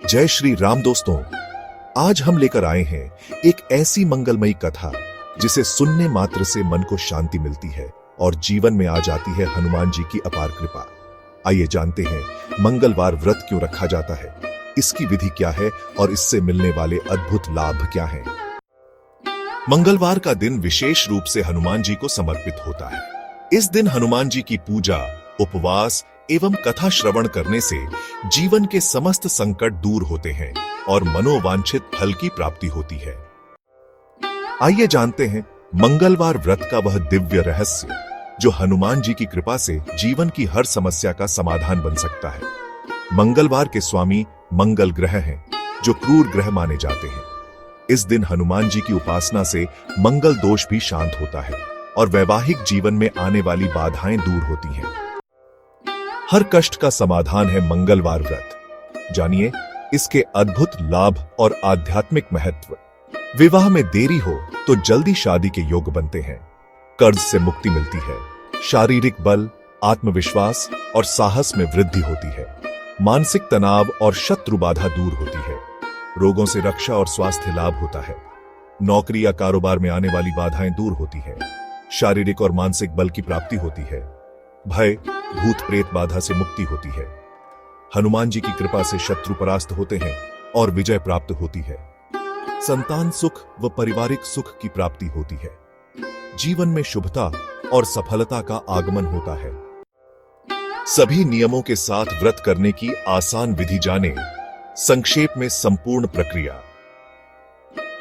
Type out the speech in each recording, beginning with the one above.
जय श्री राम दोस्तों, आज हम लेकर आए हैं एक ऐसी मंगलमयी कथा जिसे सुनने मात्र से मन को शांति मिलती है और जीवन में आ जाती है हनुमान जी की अपार कृपा। आइए जानते हैं मंगलवार व्रत क्यों रखा जाता है, इसकी विधि क्या है और इससे मिलने वाले अद्भुत लाभ क्या हैं। मंगलवार का दिन विशेष रूप से हनुमान जी को समर्पित होता है। इस दिन हनुमान जी की पूजा, उपवास एवं कथा श्रवण करने से जीवन के समस्त संकट दूर होते हैं और मनोवांछित फल की प्राप्ति होती है। आइए जानते हैं मंगलवार व्रत का वह दिव्य रहस्य जो हनुमान जी की कृपा से जीवन की हर समस्या का समाधान बन सकता है। मंगलवार के स्वामी मंगल ग्रह हैं, जो क्रूर ग्रह माने जाते हैं। इस दिन हनुमान जी की उपासना से मंगल दोष भी शांत होता है और वैवाहिक जीवन में आने वाली बाधाएं दूर होती हैं। हर कष्ट का समाधान है मंगलवार व्रत। जानिए इसके अद्भुत लाभ और आध्यात्मिक महत्व। विवाह में देरी हो तो जल्दी शादी के योग बनते हैं। कर्ज से मुक्ति मिलती है। शारीरिक बल, आत्मविश्वास और साहस में वृद्धि होती है। मानसिक तनाव और शत्रु बाधा दूर होती है। रोगों से रक्षा और स्वास्थ्य लाभ होता है। नौकरी या कारोबार में आने वाली बाधाएं दूर होती है। शारीरिक और मानसिक बल की प्राप्ति होती है। भय, भूत प्रेत बाधा से मुक्ति होती है। हनुमान जी की कृपा से शत्रु परास्त होते हैं और विजय प्राप्त होती है। संतान सुख व पारिवारिक सुख की प्राप्ति होती है। जीवन में शुभता और सफलता का आगमन होता है। सभी नियमों के साथ व्रत करने की आसान विधि जाने। संक्षेप में संपूर्ण प्रक्रिया।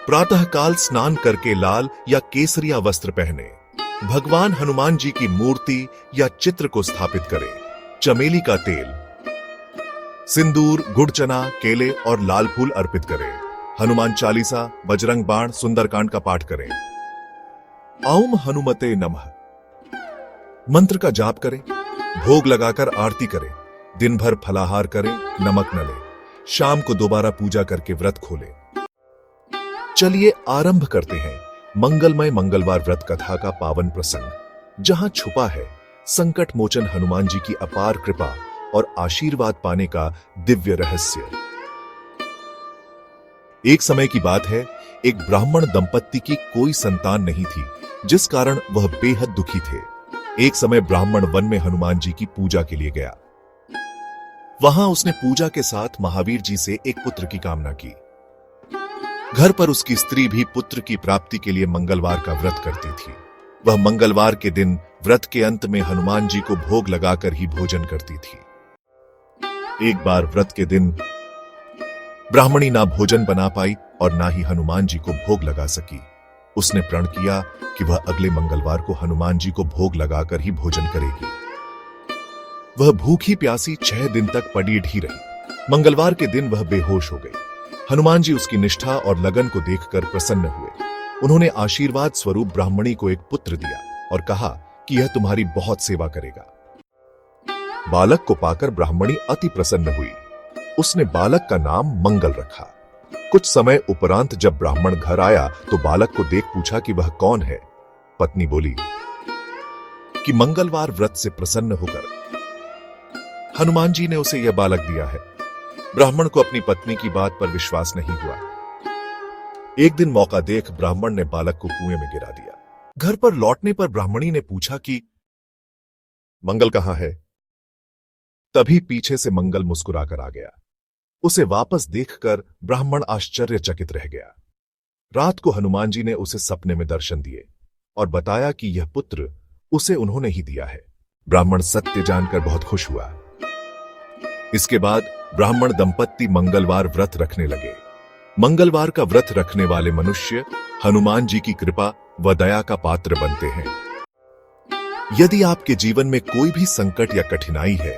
प्रातःकाल स्नान करके लाल या केसरिया वस्त्र पहने। भगवान हनुमान जी की मूर्ति या चित्र को स्थापित करें। चमेली का तेल, सिंदूर, गुड़ चना, केले और लाल फूल अर्पित करें। हनुमान चालीसा, बजरंग बाण, सुंदरकांड का पाठ करें। ओम हनुमते नमः मंत्र का जाप करें। भोग लगाकर आरती करें। दिन भर फलाहार करें, नमक न लें। शाम को दोबारा पूजा करके व्रत खोलें। चलिए आरंभ करते हैं मंगलमय मंगलवार व्रत कथा का पावन प्रसंग, जहां छुपा है संकट मोचन हनुमान जी की अपार कृपा और आशीर्वाद पाने का दिव्य रहस्य। एक समय की बात है, एक ब्राह्मण दंपत्ति की कोई संतान नहीं थी, जिस कारण वह बेहद दुखी थे। एक समय ब्राह्मण वन में हनुमान जी की पूजा के लिए गया। वहां उसने पूजा के साथ महावीर जी से एक पुत्र की कामना की। घर पर उसकी स्त्री भी पुत्र की प्राप्ति के लिए मंगलवार का व्रत करती थी। वह मंगलवार के दिन व्रत के अंत में हनुमान जी को भोग लगाकर ही भोजन करती थी। एक बार व्रत के दिन ब्राह्मणी ना भोजन बना पाई और ना ही हनुमान जी को भोग लगा सकी। उसने प्रण किया कि वह अगले मंगलवार को हनुमान जी को भोग लगाकर ही भोजन करेगी। वह भूखी प्यासी 6 दिन तक पड़ी ही रही। मंगलवार के दिन वह बेहोश हो गई। हनुमान जी उसकी निष्ठा और लगन को देखकर प्रसन्न हुए। उन्होंने आशीर्वाद स्वरूप ब्राह्मणी को एक पुत्र दिया और कहा कि यह तुम्हारी बहुत सेवा करेगा। बालक को पाकर ब्राह्मणी अति प्रसन्न हुई। उसने बालक का नाम मंगल रखा। कुछ समय उपरांत जब ब्राह्मण घर आया तो बालक को देख पूछा कि वह कौन है। पत्नी बोली कि मंगलवार व्रत से प्रसन्न होकर हनुमान जी ने उसे यह बालक दिया है। ब्राह्मण को अपनी पत्नी की बात पर विश्वास नहीं हुआ। एक दिन मौका देख ब्राह्मण ने बालक को कुएं में गिरा दिया। घर पर लौटने पर ब्राह्मणी ने पूछा कि मंगल कहां है। तभी पीछे से मंगल मुस्कुराकर आ गया। उसे वापस देखकर ब्राह्मण आश्चर्यचकित रह गया। रात को हनुमान जी ने उसे सपने में दर्शन दिए और बताया कि यह पुत्र उसे उन्होंने ही दिया है। ब्राह्मण सत्य जानकर बहुत खुश हुआ। इसके बाद ब्राह्मण दंपत्ति मंगलवार व्रत रखने लगे। मंगलवार का व्रत रखने वाले मनुष्य हनुमान जी की कृपा व दया का पात्र बनते हैं। यदि आपके जीवन में कोई भी संकट या कठिनाई है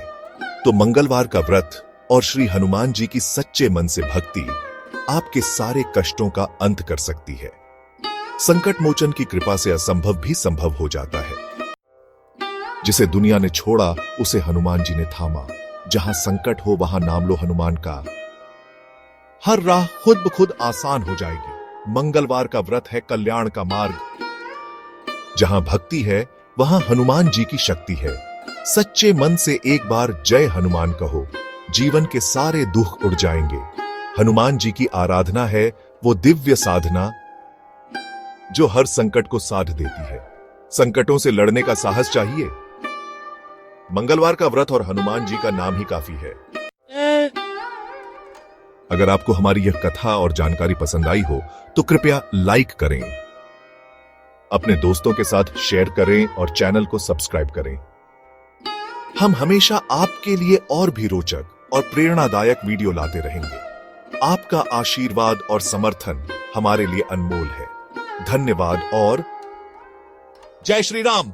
तो मंगलवार का व्रत और श्री हनुमान जी की सच्चे मन से भक्ति आपके सारे कष्टों का अंत कर सकती है। संकट मोचन की कृपा से असंभव भी संभव हो जाता है। जिसे दुनिया ने छोड़ा उसे हनुमान जी ने थामा। जहां संकट हो वहां नाम लो हनुमान का। हर राह खुद ब खुद आसान हो जाएगी। मंगलवार का व्रत है कल्याण का मार्ग। जहां भक्ति है वहां हनुमान जी की शक्ति है। सच्चे मन से एक बार जय हनुमान कहो, जीवन के सारे दुख उड़ जाएंगे। हनुमान जी की आराधना है वो दिव्य साधना जो हर संकट को साध देती है। संकटों से लड़ने का साहस चाहिए। मंगलवार का व्रत और हनुमान जी का नाम ही काफी है। अगर आपको हमारी यह कथा और जानकारी पसंद आई हो तो कृपया लाइक करें, अपने दोस्तों के साथ शेयर करें और चैनल को सब्सक्राइब करें। हम हमेशा आपके लिए और भी रोचक और प्रेरणादायक वीडियो लाते रहेंगे। आपका आशीर्वाद और समर्थन हमारे लिए अनमोल है। धन्यवाद और जय श्री राम।